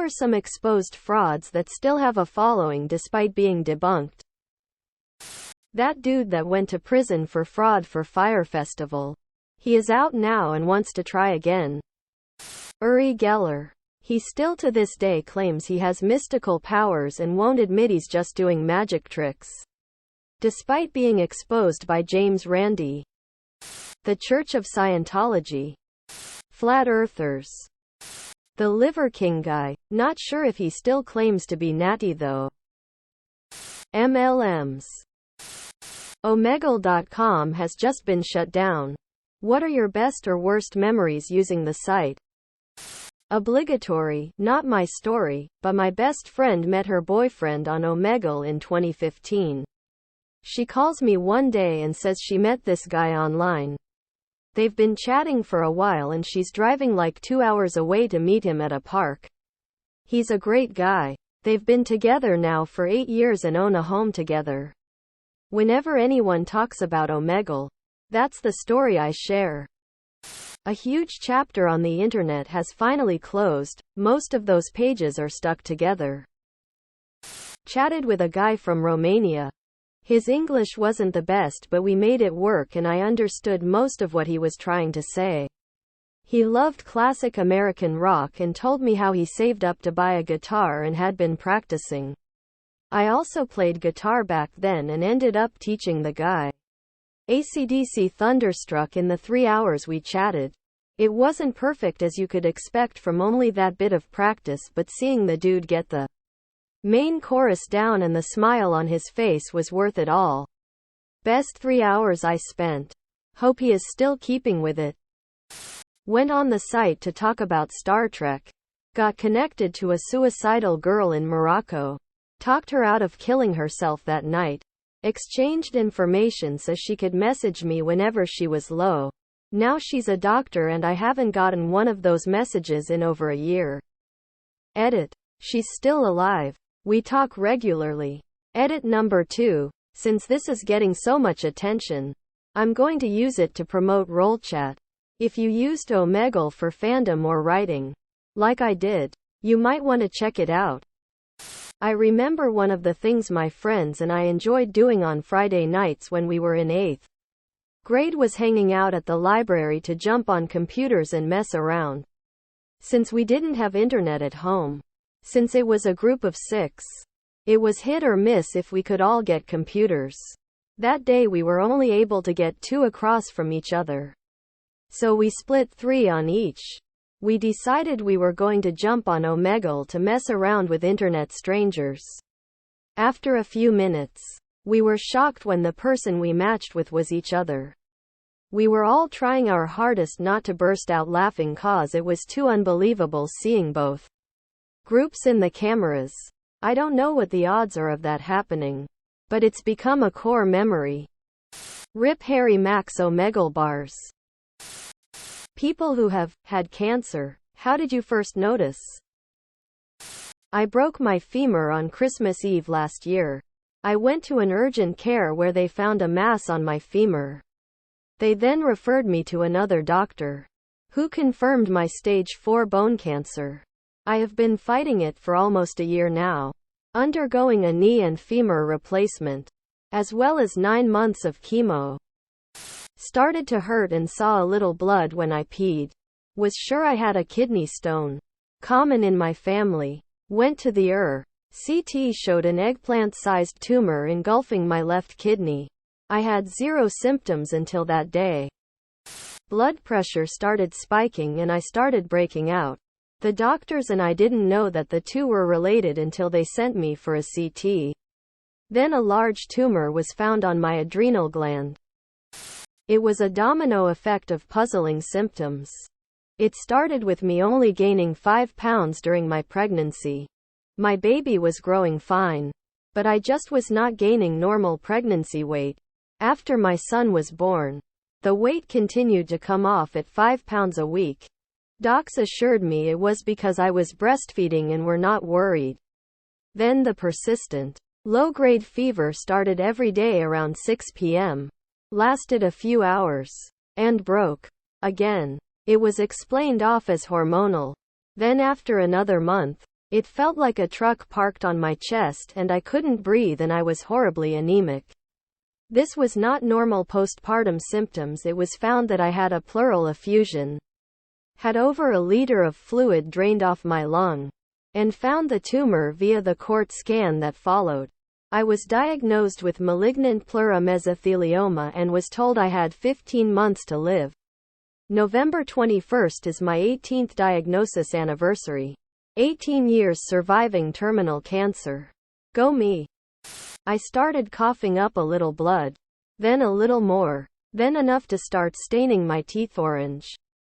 are some exposed frauds that still have a following despite being debunked. That dude that went to prison for fraud for Fire Festival. He is out now and wants to try again. Uri Geller. He still to this day claims he has mystical powers and won't admit he's just doing magic tricks. Despite being exposed by James Randi. The Church of Scientology. Flat Earthers. The Liver King guy. Not sure if he still claims to be natty though. MLMs. Omegle.com has just been shut down. What are your best or worst memories using the site? Obligatory, not my story, but my best friend met her boyfriend on Omegle in 2015. She calls me one day and says she met this guy online. They've been chatting for a while and she's driving like 2 hours away to meet him at a park. He's a great guy. They've been together now for 8 years and own a home together. Whenever anyone talks about Omegle, that's the story I share. A huge chapter on the internet has finally closed. Most of those pages are stuck together. Chatted with a guy from Romania. His English wasn't the best, but we made it work and I understood most of what he was trying to say. He loved classic American rock and told me how he saved up to buy a guitar and had been practicing. I also played guitar back then and ended up teaching the guy. AC/DC thunderstruck in the 3 hours we chatted. It wasn't perfect as you could expect from only that bit of practice, but seeing the dude get the main chorus down and the smile on his face was worth it all. Best 3 hours I spent. Hope he is still keeping with it. Went on the site to talk about Star Trek. Got connected to a suicidal girl in Morocco. Talked her out of killing herself that night. Exchanged information so she could message me whenever she was low. Now she's a doctor and I haven't gotten one of those messages in over a year. Edit. She's still alive. We talk regularly. Edit number 2. Since this is getting so much attention, I'm going to use it to promote RollChat. If you used Omegle for fandom or writing, like I did, you might want to check it out. I remember one of the things my friends and I enjoyed doing on Friday nights when we were in 8th grade was hanging out at the library to jump on computers and mess around. Since we didn't have internet at home, since it was a group of 6, it was hit or miss if we could all get computers. That day we were only able to get 2 across from each other. So we split 3 on each. We decided we were going to jump on Omegle to mess around with internet strangers. After a few minutes, we were shocked when the person we matched with was each other. We were all trying our hardest not to burst out laughing cause it was too unbelievable seeing both groups in the cameras. I don't know what the odds are of that happening, but it's become a core memory. Rip Harry Max Omegle bars. People who have had cancer, how did you first notice? I broke my femur on Christmas Eve last year. I went to an urgent care where they found a mass on my femur. They then referred me to another doctor, who confirmed my stage 4 bone cancer. I have been fighting it for almost a year now, undergoing a knee and femur replacement, as well as 9 months of chemo. Started to hurt and saw a little blood when I peed. Was sure I had a kidney stone. Common in my family. Went to the CT showed an eggplant-sized tumor engulfing my left kidney. I had 0 symptoms until that day. Blood pressure started spiking and I started breaking out. The doctors and I didn't know that the two were related until they sent me for a CT. Then a large tumor was found on my adrenal gland. It was a domino effect of puzzling symptoms. It started with me only gaining 5 pounds during my pregnancy. My baby was growing fine, but I just was not gaining normal pregnancy weight. After my son was born, the weight continued to come off at 5 pounds a week. Docs assured me it was because I was breastfeeding and were not worried. Then the persistent, low-grade fever started every day around 6 p.m. Lasted a few hours, and broke. Again. It was explained off as hormonal. Then after another month, It felt like a truck parked on my chest and I couldn't breathe and I was horribly anemic. This was not normal postpartum symptoms. It was found that I had a pleural effusion, had over a liter of fluid drained off my lung, and found the tumor via the CORT scan that followed. I was diagnosed with malignant pleura mesothelioma and was told I had 15 months to live. November 21st is my 18th diagnosis anniversary. 18 years surviving terminal cancer. Go me. I started coughing up a little blood. Then a little more. Then enough to start staining my teeth orange.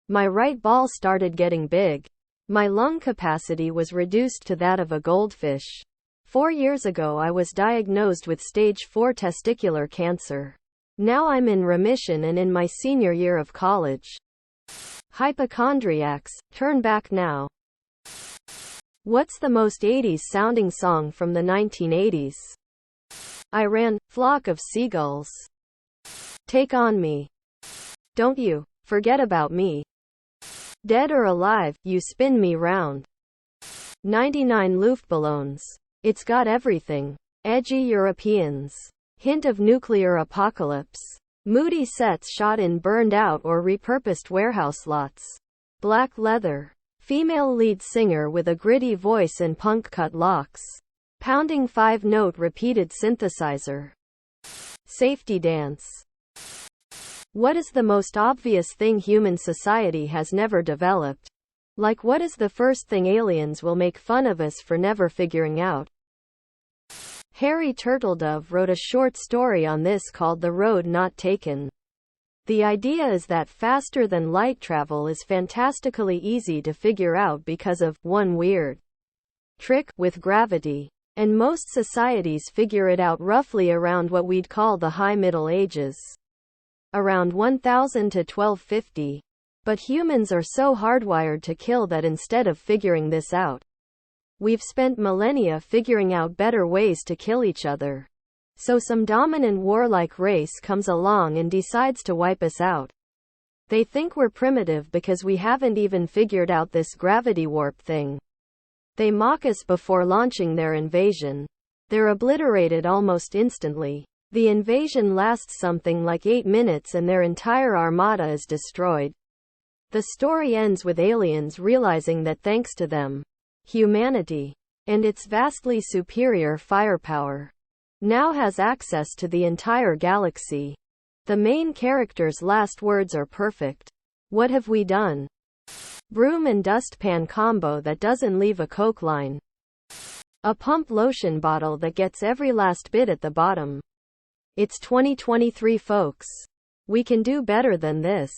My right ball started getting big. My lung capacity was reduced to that of a goldfish. 4 years ago I was diagnosed with stage 4 testicular cancer. Now I'm in remission and in my senior year of college. Hypochondriacs, turn back now. What's the most 80s sounding song from the 1980s? I ran, flock of seagulls. Take on me. Don't you forget about me. Dead or alive, you spin me round. 99 Luftballons. It's got everything. Edgy Europeans. Hint of nuclear apocalypse. Moody sets shot in burned out or repurposed warehouse lots. Black leather. Female lead singer with a gritty voice and punk-cut locks. Pounding 5-note repeated synthesizer. Safety dance. What is the most obvious thing human society has never developed? Like what is the first thing aliens will make fun of us for never figuring out? Harry Turtledove wrote a short story on this called The Road Not Taken. The idea is that faster than light travel is fantastically easy to figure out because of one weird trick with gravity. And most societies figure it out roughly around what we'd call the High Middle Ages. Around 1000 to 1250. But humans are so hardwired to kill that instead of figuring this out, we've spent millennia figuring out better ways to kill each other. So some dominant warlike race comes along and decides to wipe us out. They think we're primitive because we haven't even figured out this gravity warp thing. They mock us before launching their invasion. They're obliterated almost instantly. The invasion lasts something like 8 minutes and their entire armada is destroyed. The story ends with aliens realizing that thanks to them, humanity, and its vastly superior firepower, now has access to the entire galaxy. The main character's last words are perfect. What have we done? Broom and dustpan combo that doesn't leave a Coke line. A pump lotion bottle that gets every last bit at the bottom. It's 2023, folks. We can do better than this.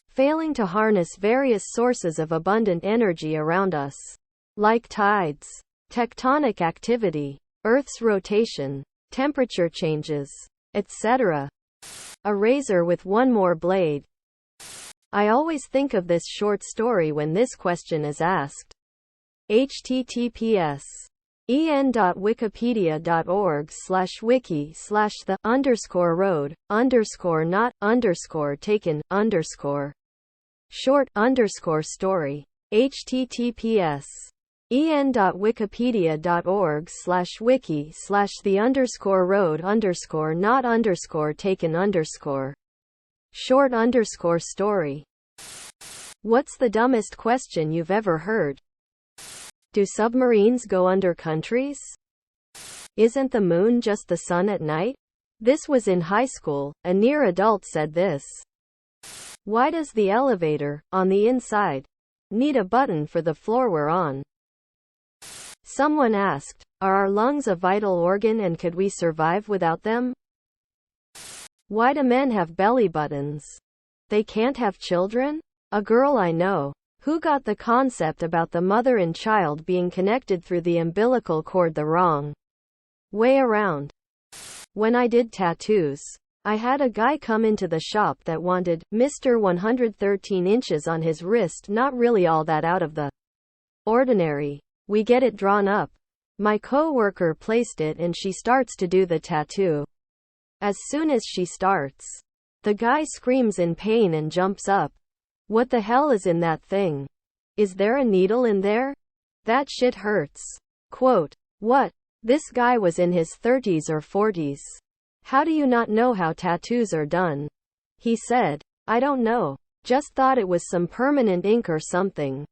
Failing to harness various sources of abundant energy around us, like tides, tectonic activity, Earth's rotation, temperature changes, etc. A razor with one more blade. I always think of this short story when this question is asked. https://wiki/the_road_not_taken_short_story. https://wiki/the_road_not_taken_short_story. What's the dumbest question you've ever heard? Do submarines go under countries? Isn't the moon just the sun at night? This was in high school. A near adult said this. Why does the elevator, on the inside, need a button for the floor we're on? Someone asked, are our lungs a vital organ and could we survive without them? Why do men have belly buttons? They can't have children? A girl I know, who got the concept about the mother and child being connected through the umbilical cord the wrong way around. When I did tattoos, I had a guy come into the shop that wanted Mr. 113 inches on his wrist, not really all that out of the ordinary. We get it drawn up. My co-worker placed it and she starts to do the tattoo. As soon as she starts, the guy screams in pain and jumps up. What the hell is in that thing? Is there a needle in there? That shit hurts. Quote, what? This guy was in his 30s or 40s. How do you not know how tattoos are done? He said, I don't know. Just thought it was some permanent ink or something.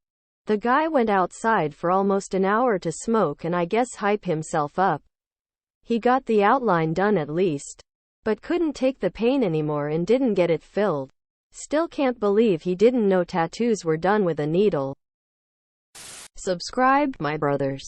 The guy went outside for almost an hour to smoke and I guess hype himself up. He got the outline done at least. But couldn't take the pain anymore and didn't get it filled. Still can't believe he didn't know tattoos were done with a needle. Subscribe, my brothers.